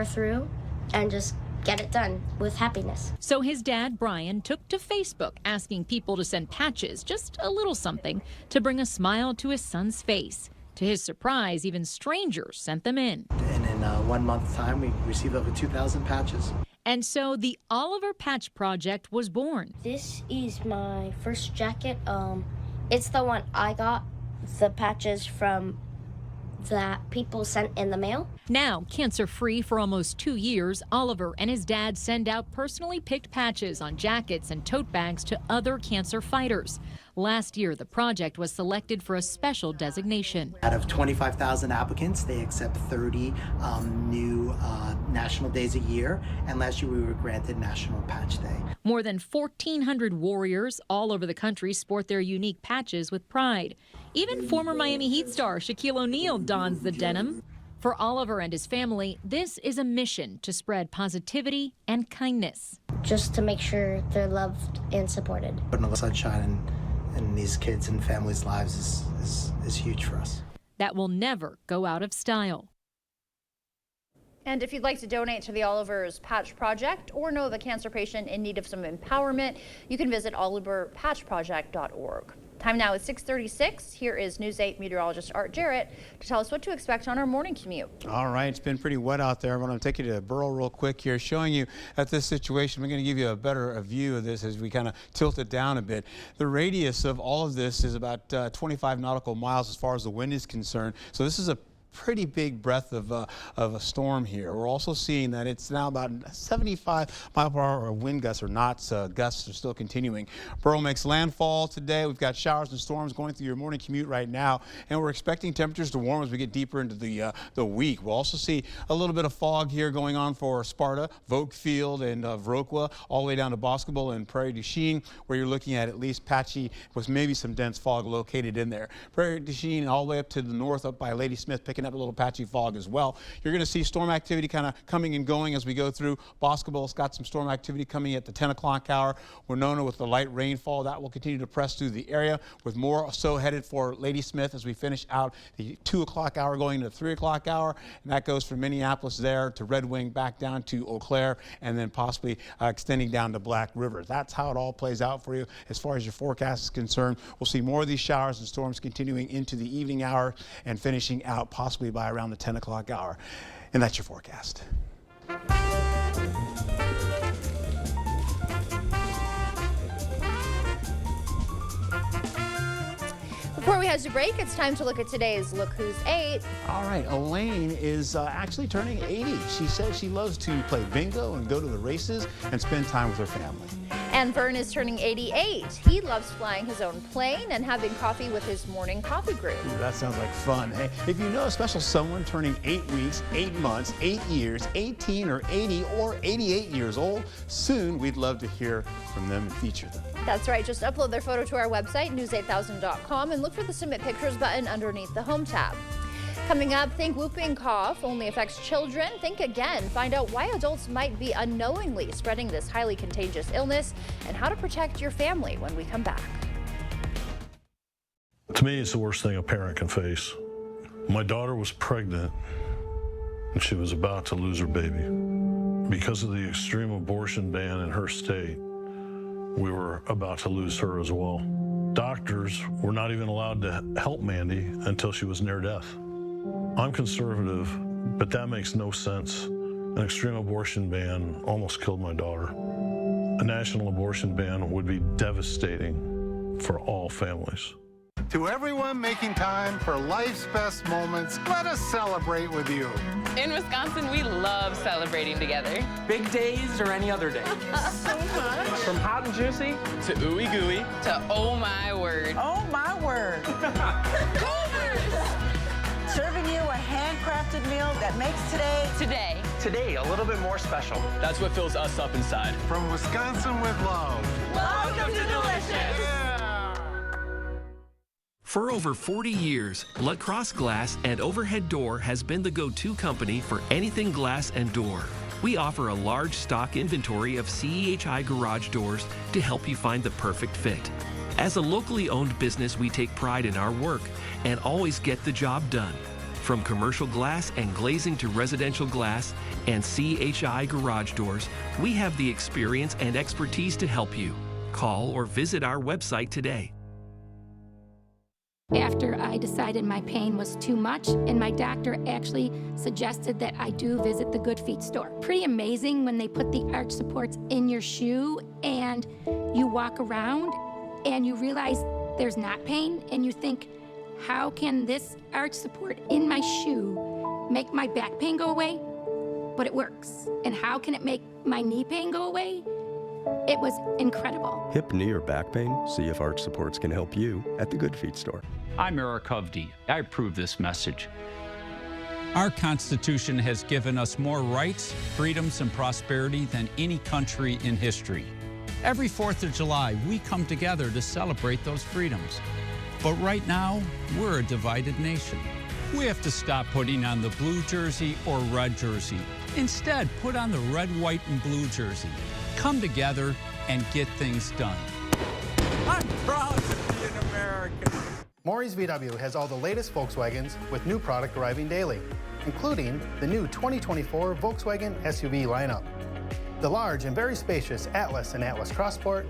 through and just get it done with happiness. So his dad, Brian, took to Facebook asking people to send patches, just a little something, to bring a smile to his son's face. To his surprise, even strangers sent them in. And in 1 month's time, we received over 2,000 patches. And so the Oliver Patch Project was born. This is my first jacket. It's the one I got, the patches from that people sent in the mail. Now, cancer-free for almost 2 years, Oliver and his dad send out personally picked patches on jackets and tote bags to other cancer fighters. Last year, the project was selected for a special designation. Out of 25,000 applicants, they accept 30 new national days a year, and last year we were granted National Patch Day. More than 1,400 warriors all over the country sport their unique patches with pride. Even former Miami Heat star Shaquille O'Neal dons the denim. For Oliver and his family, this is a mission to spread positivity and kindness. Just to make sure they're loved and supported. Putting the sunshine in these kids' and families' lives is huge for us. That will never go out of style. And if you'd like to donate to the Oliver's Patch Project or know of a cancer patient in need of some empowerment, you can visit oliverpatchproject.org. Time now is 6:36. Here is News 8 meteorologist Art Jarrett to tell us what to expect on our morning commute. All right, it's been pretty wet out there. I'm going to take you to Burrow real quick here, showing you at this situation. We're going to give you a better view of this as we kind of tilt it down a bit. The radius of all of this is about 25 nautical miles as far as the wind is concerned. So this is a pretty big breath of a storm here. We're also seeing that it's now about 75 mile per hour wind gusts or knots. Gusts are still continuing. Burrow makes landfall today. We've got showers and storms going through your morning commute right now, and we're expecting temperatures to warm as we get deeper into the week. We'll also see a little bit of fog here going on for Sparta, Volkfield, and Viroqua, all the way down to Boscobel and Prairie du Chien, where you're looking at least patchy with maybe some dense fog located in there. Prairie du Chien all the way up to the north, up by Ladysmith, picking up a little patchy fog as well. You're going to see storm activity kind of coming and going as we go through. Boscobel's got some storm activity coming at the 10 o'clock hour. Winona with the light rainfall, that will continue to press through the area, with more so headed for Ladysmith as we finish out the 2 o'clock hour going to the 3 o'clock hour. And that goes from Minneapolis there to Red Wing, back down to Eau Claire, and then possibly extending down to Black River. That's how it all plays out for you as far as your forecast is concerned. We'll see more of these showers and storms continuing into the evening hour and finishing out possibly by around the 10 o'clock hour. And that's your forecast. Before we head to break, it's time to look at today's Look Who's 8. All right, Elaine is actually turning 80. She says she loves to play bingo and go to the races and spend time with her family. And And Vern is turning 88. He loves flying his own plane and having coffee with his morning coffee brew. Ooh, that sounds like fun. Hey, if you know a special someone turning 8 weeks, 8 months, 8 years, 18 or 80 or 88 years old, soon we'd love to hear from them and feature them. That's right. Just upload their photo to our website, news8000.com, and look for the Submit Pictures button underneath the Home tab. Coming up, think whooping cough only affects children. Think again. Find out why adults might be unknowingly spreading this highly contagious illness and how to protect your family when we come back. To me, it's the worst thing a parent can face. My daughter was pregnant and she was about to lose her baby. Because of the extreme abortion ban in her state, we were about to lose her as well. Doctors were not even allowed to help Mandy until she was near death. I'm conservative, but that makes no sense. An extreme abortion ban almost killed my daughter. A national abortion ban would be devastating for all families. To everyone making time for life's best moments, let us celebrate with you. In Wisconsin, we love celebrating together. Big days or any other day. So much. From hot and juicy to ooey gooey To oh my word. Oh my word. Serving you a handcrafted meal that makes Today, a little bit more special. That's what fills us up inside. From Wisconsin with love. Welcome to Delicious. For over 40 years, La Crosse Glass and Overhead Door has been the go-to company for anything glass and door. We offer a large stock inventory of CEHI garage doors to help you find the perfect fit. As a locally owned business, we take pride in our work and always get the job done. From commercial glass and glazing to residential glass and CHI garage doors, we have the experience and expertise to help you. Call or visit our website today. After I decided my pain was too much, and my doctor actually suggested that I do visit the Good Feet store. Pretty amazing when they put the arch supports in your shoe and you walk around and you realize there's not pain and you think, how can this arch support in my shoe make my back pain go away? But it works. And how can it make my knee pain go away? It was incredible. Hip, knee, or back pain? See if arch supports can help you at the Good Feet store. I'm Eric Hovde. I approve this message. Our Constitution has given us more rights, freedoms, and prosperity than any country in history. Every 4th of July, we come together to celebrate those freedoms. But right now, we're a divided nation. We have to stop putting on the blue jersey or red jersey. Instead, put on the red, white, and blue jersey. Come together and get things done. I'm proud to be an American. Maury's VW has all the latest Volkswagens with new product arriving daily, including the new 2024 Volkswagen SUV lineup, the large and very spacious Atlas and Atlas Crossport,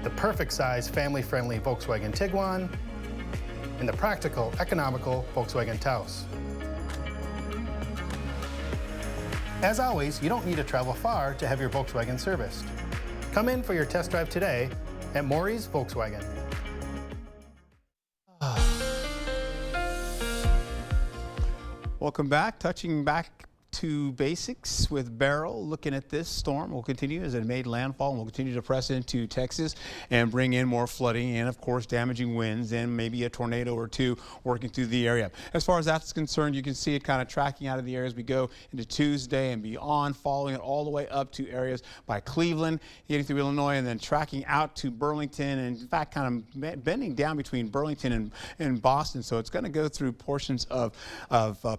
the perfect size family-friendly Volkswagen Tiguan, and the practical, economical Volkswagen Taos. As always, you don't need to travel far to have your Volkswagen serviced. Come in for your test drive today at Maury's Volkswagen. Welcome back. Touching back to basics with Beryl. Looking at this storm will continue as it made landfall and will continue to press into Texas and bring in more flooding and, of course, damaging winds and maybe a tornado or two working through the area. As far as that's concerned, you can see it kind of tracking out of the area as we go into Tuesday and beyond, following it all the way up to areas by Cleveland, getting through Illinois, and then tracking out to Burlington, and in fact kind of bending down between Burlington and Boston. So it's going to go through portions of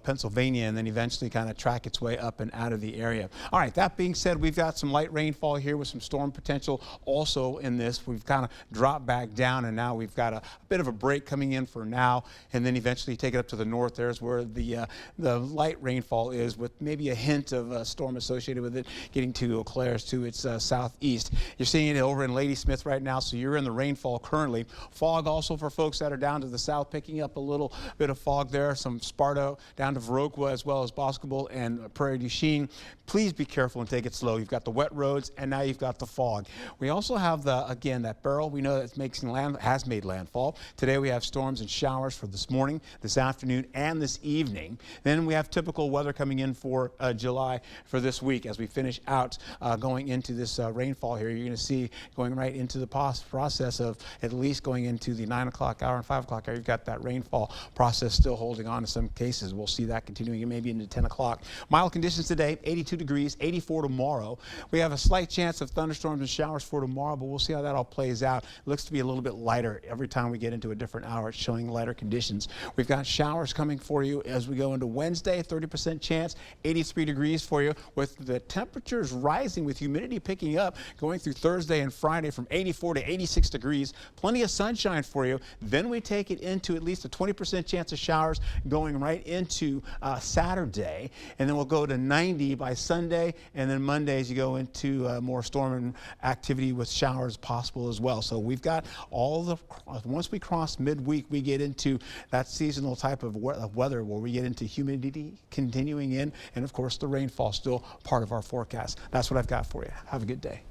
Pennsylvania and then eventually kind of track its way up and out of the area. All right, that being said, we've got some light rainfall here with some storm potential also in this. We've kind of dropped back down, and now we've got a bit of a break coming in for now, and then eventually take it up to the north. There's where the light rainfall is, with maybe a hint of a storm associated with it getting to Eau Claire to its southeast. You're seeing it over in Ladysmith right now, so you're in the rainfall currently. Fog also for folks that are down to the south, picking up a little bit of fog there. Some Sparta down to Viroqua as well as Boscobel and on Prairie du Chien. Please be careful and take it slow. You've got the wet roads, and now you've got the fog. We also have again, that barrel. We know that has made landfall. Today we have storms and showers for this morning, this afternoon, and this evening. Then we have typical weather coming in for July for this week as we finish out going into this rainfall here. You're going to see going right into the process of at least going into the 9 o'clock hour and 5 o'clock hour. You've got that rainfall process still holding on in some cases. We'll see that continuing maybe into 10 o'clock. Mild conditions today, 82 degrees, 84 tomorrow. We have a slight chance of thunderstorms and showers for tomorrow, but we'll see how that all plays out. It looks to be a little bit lighter every time we get into a different hour. It's showing lighter conditions. We've got showers coming for you as we go into Wednesday, 30% chance, 83 degrees for you, with the temperatures rising with humidity picking up going through Thursday and Friday from 84 to 86 degrees. Plenty of sunshine for you. Then we take it into at least a 20% chance of showers going right into Saturday, and then we'll go to 90 by Sunday, and then Monday as you go into more storm activity with showers possible as well. So we've got all the, once we cross midweek, we get into that seasonal type of weather where we get into humidity continuing in, and of course the rainfall still part of our forecast. That's what I've got for you. Have a good day.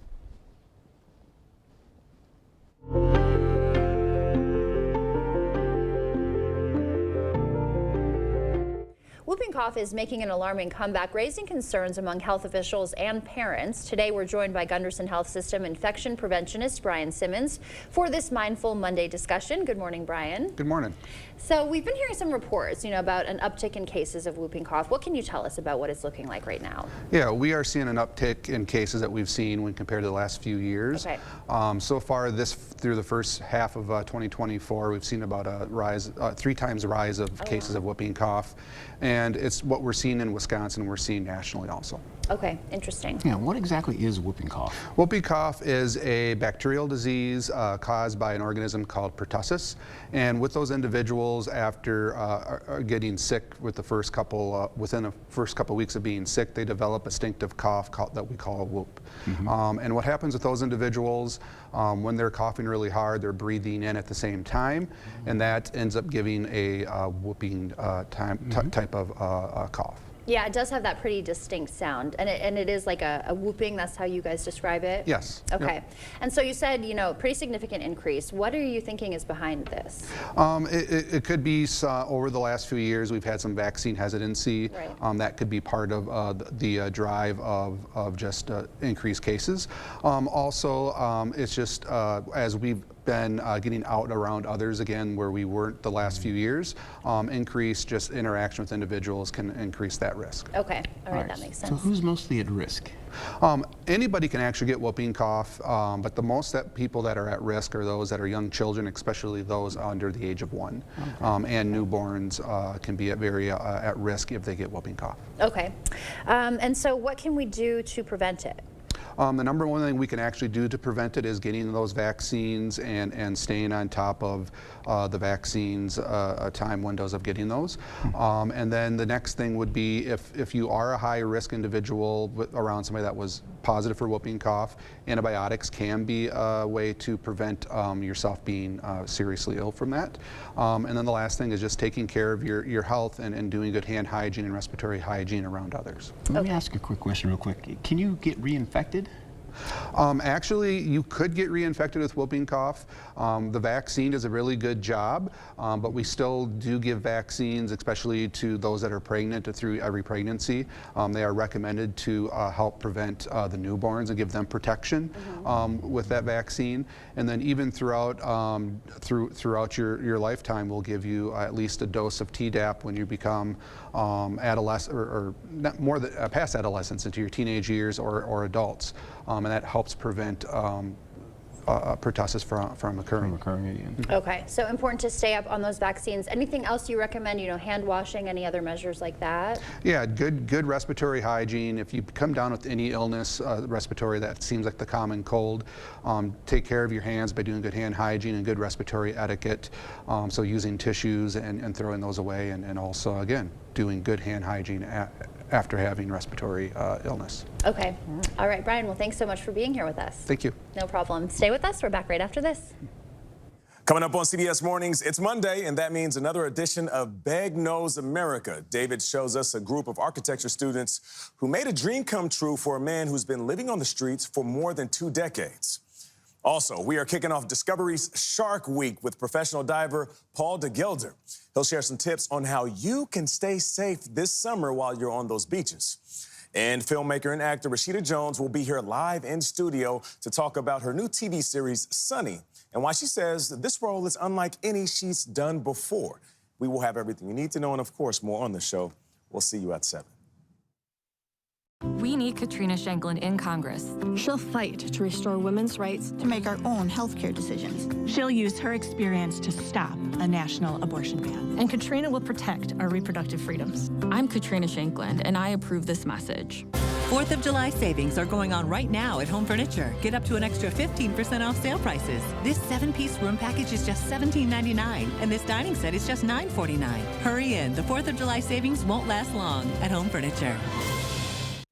Whooping cough is making an alarming comeback, raising concerns among health officials and parents. Today, we're joined by Gunderson Health System infection preventionist Brian Simmons for this Mindful Monday discussion. Good morning, Brian. Good morning. So we've been hearing some reports, about an uptick in cases of whooping cough. What can you tell us about what it's looking like right now? Yeah, we are seeing an uptick in cases that we've seen when compared to the last few years. Okay. So far, through the first half of 2024, we've seen about a rise, 3 times rise of cases of whooping cough. And it's what we're seeing in Wisconsin, we're seeing nationally also. Okay, interesting. Yeah, what exactly is whooping cough? Whooping cough is a bacterial disease caused by an organism called pertussis. And with those individuals, after getting sick with the first couple, within the first couple weeks of being sick, they develop a distinctive cough that we call a whoop. Mm-hmm. And what happens with those individuals, when they're coughing really hard, they're breathing in at the same time, and that ends up giving a whooping type of cough. Yeah, it does have that pretty distinct sound, and it is like a whooping. That's how you guys describe it? Yes. Okay. Yep. And so you said, pretty significant increase. What are you thinking is behind this? It could be over the last few years, we've had some vaccine hesitancy. Right. That could be part of the drive of just increased cases. Also, it's just as we've been getting out around others again where we weren't the last few years, increased just interaction with individuals can increase that risk. Okay, all right, that makes sense. So who's mostly at risk? Anybody can actually get whooping cough, but the most people that are at risk are those that are young children, especially those under the age of 1. Okay. And newborns can be very at risk if they get whooping cough. Okay, and so what can we do to prevent it? The number one thing we can actually do to prevent it is getting those vaccines and staying on top of the vaccines time windows of getting those. And then the next thing would be if you are a high risk individual around somebody that was positive for whooping cough, antibiotics can be a way to prevent yourself being seriously ill from that. And then the last thing is just taking care of your health and doing good hand hygiene and respiratory hygiene around others. Let me ask a quick question real quick. Can you get reinfected? Actually, you could get reinfected with whooping cough. The vaccine does a really good job, but we still do give vaccines, especially to those that are pregnant through every pregnancy. They are recommended to help prevent the newborns and give them protection with that vaccine. And then even throughout your lifetime, we'll give you at least a dose of Tdap when you become adolescent or not more than past adolescence into your teenage years or adults. And that helps prevent pertussis from occurring again. Okay, so important to stay up on those vaccines. Anything else you recommend, hand washing, any other measures like that? Yeah, good respiratory hygiene. If you come down with any illness, respiratory that seems like the common cold, take care of your hands by doing good hand hygiene and good respiratory etiquette. So using tissues and throwing those away, and also, again, doing good hand hygiene after having respiratory illness. Okay. All right, Brian, well, thanks so much for being here with us. Thank you. No problem. Stay with us. We're back right after this. Coming up on CBS Mornings, it's Monday, and that means another edition of Beg Knows America. David shows us a group of architecture students who made a dream come true for a man who's been living on the streets for more than 2 decades. Also, we are kicking off Discovery's Shark Week with professional diver Paul DeGilder. He'll share some tips on how you can stay safe this summer while you're on those beaches. And filmmaker and actor Rashida Jones will be here live in studio to talk about her new TV series, Sunny, and why she says this role is unlike any she's done before. We will have everything you need to know, and of course, more on the show. We'll see you at 7. We need Katrina Shanklin in Congress. She'll fight to restore women's rights to make our own healthcare decisions. She'll use her experience to stop a national abortion ban. And Katrina will protect our reproductive freedoms. I'm Katrina Shanklin, and I approve this message. 4th of July savings are going on right now at Home Furniture. Get up to an extra 15% off sale prices. This 7-piece room package is just $17.99, and this dining set is just $9.49. Hurry in. The 4th of July savings won't last long at Home Furniture.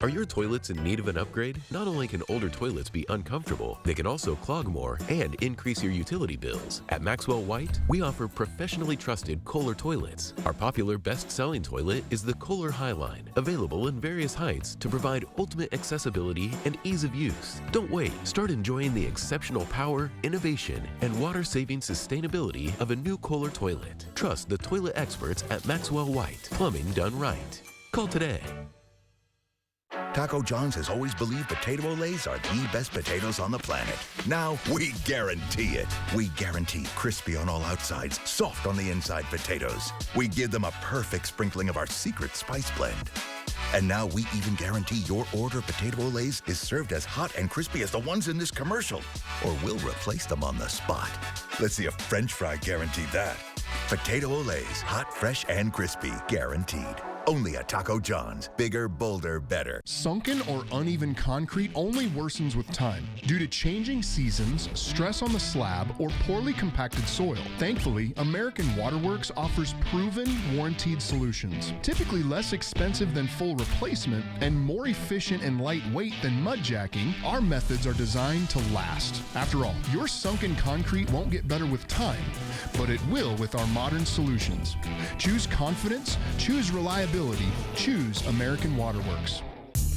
Are your toilets in need of an upgrade? Not only can older toilets be uncomfortable, they can also clog more and increase your utility bills. At Maxwell White, we offer professionally trusted Kohler toilets. Our popular best-selling toilet is the Kohler Highline, available in various heights to provide ultimate accessibility and ease of use. Don't wait. Start enjoying the exceptional power, innovation, and water-saving sustainability of a new Kohler toilet. Trust the toilet experts at Maxwell White. Plumbing done right. Call today. Taco John's has always believed potato olays are the best potatoes on the planet. Now we guarantee it. We guarantee crispy on all outsides, soft on the inside potatoes. We give them a perfect sprinkling of our secret spice blend. And now we even guarantee your order of potato olays is served as hot and crispy as the ones in this commercial, or we'll replace them on the spot. Let's see a French fry guaranteed that. Potato olays, hot, fresh, and crispy, guaranteed. Only at Taco John's. Bigger, bolder, better. Sunken or uneven concrete only worsens with time due to changing seasons, stress on the slab, or poorly compacted soil. Thankfully, American Waterworks offers proven, warranted solutions. Typically less expensive than full replacement and more efficient and lightweight than mud jacking, our methods are designed to last. After all, your sunken concrete won't get better with time, but it will with our modern solutions. Choose confidence, choose reliability, choose American Waterworks.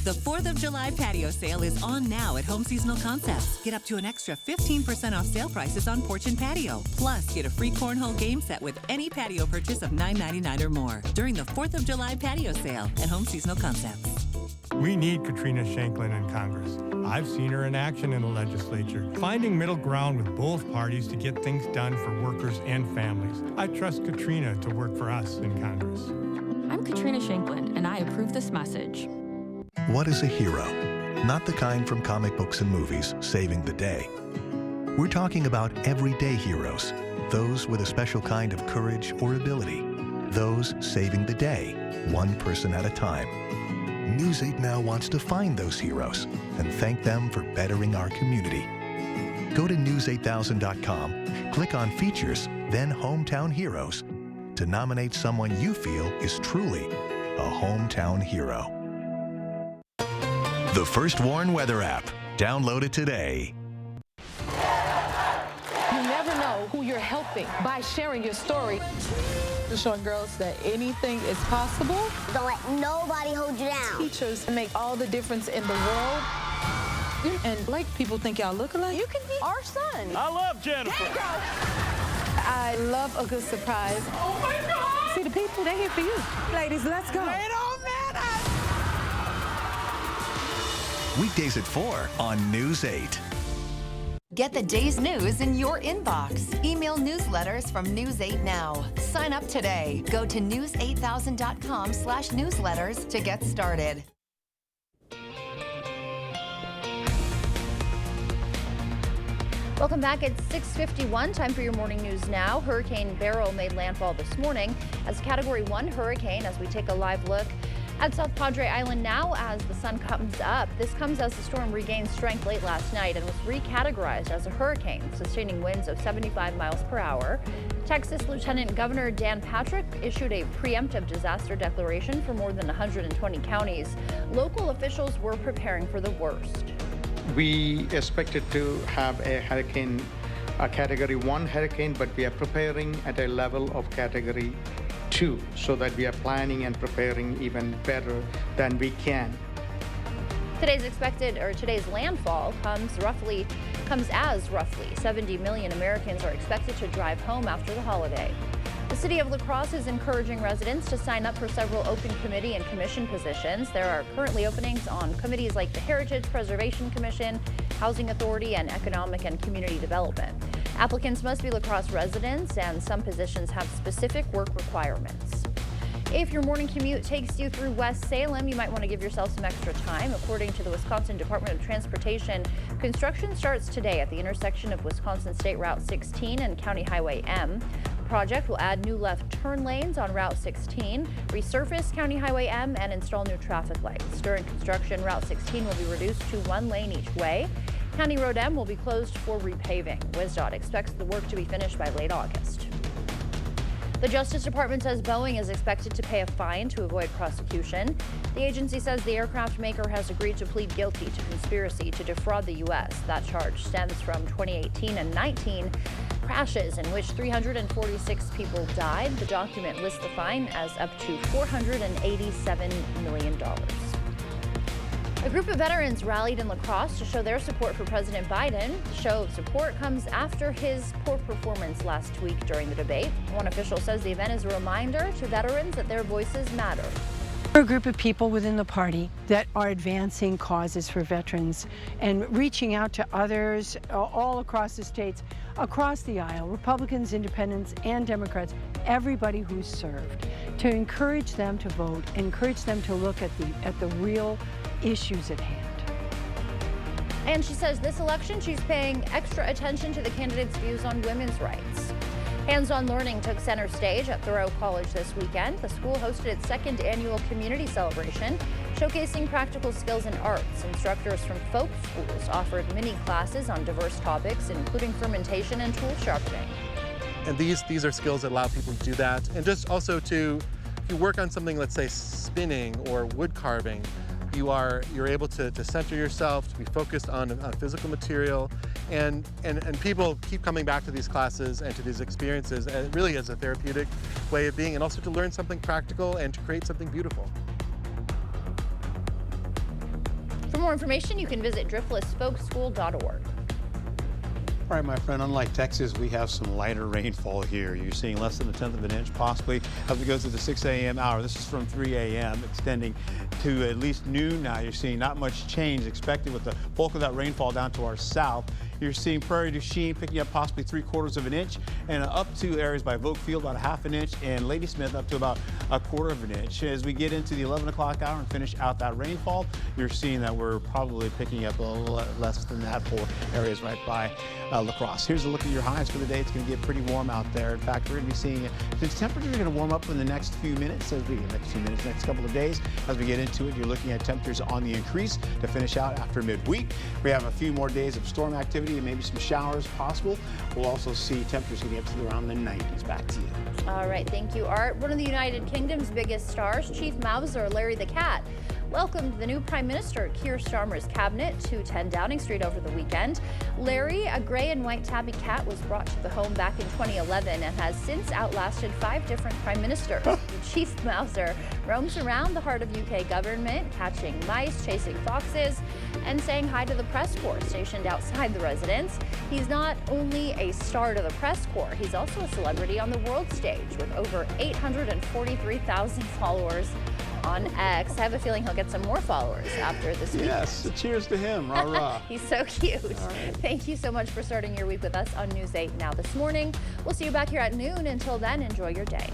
The 4th of July patio sale is on now at Home Seasonal Concepts. Get up to an extra 15% off sale prices on porch and patio. Plus, get a free cornhole game set with any patio purchase of $9.99 or more during the 4th of July patio sale at Home Seasonal Concepts. We need Katrina Shanklin in Congress. I've seen her in action in the legislature, finding middle ground with both parties to get things done for workers and families. I trust Katrina to work for us in Congress. I'm Katrina Shanklin, and I approve this message. What is a hero? Not the kind from comic books and movies, saving the day. We're talking about everyday heroes, those with a special kind of courage or ability, those saving the day, one person at a time. News 8 Now wants to find those heroes and thank them for bettering our community. Go to news8000.com, click on Features, then Hometown Heroes to nominate someone you feel is truly a hometown hero. The First Warn Weather app. Download it today. You never know who you're helping by sharing your story. Showing girls that anything is possible. Don't let nobody hold you down. Teachers make all the difference in the world. And like people think y'all look alike. You can be our son. I love Jennifer. I love a good surprise. Oh my God! See the people, they're here for you. Ladies, let's go. It don't matter. Weekdays at 4 on News 8. Get the day's news in your inbox. Email newsletters from News 8 Now. Sign up today. Go to news8000.com/newsletters to get started. Welcome back. It's 6:51. Time for your morning news now. Hurricane Beryl made landfall this morning as a Category 1 hurricane as we take a live look at South Padre Island now as the sun comes up. This comes as the storm regained strength late last night and was recategorized as a hurricane, sustaining winds of 75 miles per hour. Texas Lieutenant Governor Dan Patrick issued a preemptive disaster declaration for more than 120 counties. Local officials were preparing for the worst. We expected to have a hurricane a Category 1 hurricane, but we are preparing at a level of Category 2 so that we are planning and preparing even better than we can. Today's landfall comes as roughly 70 million Americans are expected to drive home after the holiday. The city of La Crosse is encouraging residents to sign up for several open committee and commission positions. There are currently openings on committees like the Heritage Preservation Commission, Housing Authority, and Economic and Community Development. Applicants must be La Crosse residents, and some positions have specific work requirements. If your morning commute takes you through West Salem, you might want to give yourself some extra time. According to the Wisconsin Department of Transportation, construction starts today at the intersection of Wisconsin State Route 16 and County Highway M. The project will add new left turn lanes on Route 16, resurface County Highway M, and install new traffic lights. During construction, Route 16 will be reduced to 1 lane each way. County Road M will be closed for repaving. WisDOT expects the work to be finished by late August. The Justice Department says Boeing is expected to pay a fine to avoid prosecution. The agency says the aircraft maker has agreed to plead guilty to conspiracy to defraud the U.S. That charge stems from 2018 and 19 crashes in which 346 people died. The document lists the fine as up to $487 million. A group of veterans rallied in La Crosse to show their support for President Biden. The show of support comes after his poor performance last week during the debate. One official says the event is a reminder to veterans that their voices matter. We're a group of people within the party that are advancing causes for veterans and reaching out to others all across the states, across the aisle, Republicans, Independents, and Democrats, everybody who's served, to encourage them to vote, encourage them to look at the real issues at hand. And she says this election she's paying extra attention to the candidates' views on women's rights. Hands-on learning took center stage at Thoreau College this weekend. The school hosted its second annual community celebration, showcasing practical skills in arts. Instructors from folk schools offered mini classes on diverse topics, including fermentation and tool sharpening. And these are skills that allow people to do that. And just also to, if you work on something, let's say spinning or wood carving, you're able to center yourself, to be focused on physical material, and people keep coming back to these classes and to these experiences, and really as a therapeutic way of being, and also to learn something practical and to create something beautiful. For more information, you can visit driftlessfolkschool.org. All right, my friend, unlike Texas, we have some lighter rainfall here. You're seeing less than 1/10 of an inch, possibly, as we go through the 6 a.m. hour. This is from 3 a.m., extending to at least noon now. You're seeing not much change expected with the bulk of that rainfall down to our south. You're seeing Prairie du Chien picking up possibly 3/4 of an inch, and up to areas by Volkfield about 1/2 an inch, and Ladysmith up to about 1/4 of an inch. As we get into the 11 o'clock hour and finish out that rainfall, you're seeing that we're probably picking up a little less than that for areas right by La Crosse. Here's a look at your highs for the day. It's going to get pretty warm out there. In fact, we're going to be seeing the temperatures are going to warm up in the next few minutes, next couple of days. As we get into it, you're looking at temperatures on the increase to finish out after midweek. We have a few more days of storm activity and maybe some showers possible. We'll also see temperatures getting up to around the 90s. Back to you. All right, thank you, Art. One of the United Kingdom's biggest stars, Chief Mauser Larry the Cat, welcomed the new Prime Minister Keir Starmer's cabinet to 10 Downing Street over the weekend. Larry, a gray and white tabby cat, was brought to the home back in 2011 and has since outlasted 5 different prime ministers. Chief Mauser roams around the heart of UK government, catching mice, chasing foxes, and saying hi to the press corps stationed outside the residence. He's not only a star to the press corps, he's also a celebrity on the world stage with over 843,000 followers on X. I have a feeling he'll get some more followers after this week. Yes, cheers to him. Rah, rah. He's so cute. Thank you so much for starting your week with us on News 8 Now this morning. We'll see you back here at noon. Until then, enjoy your day.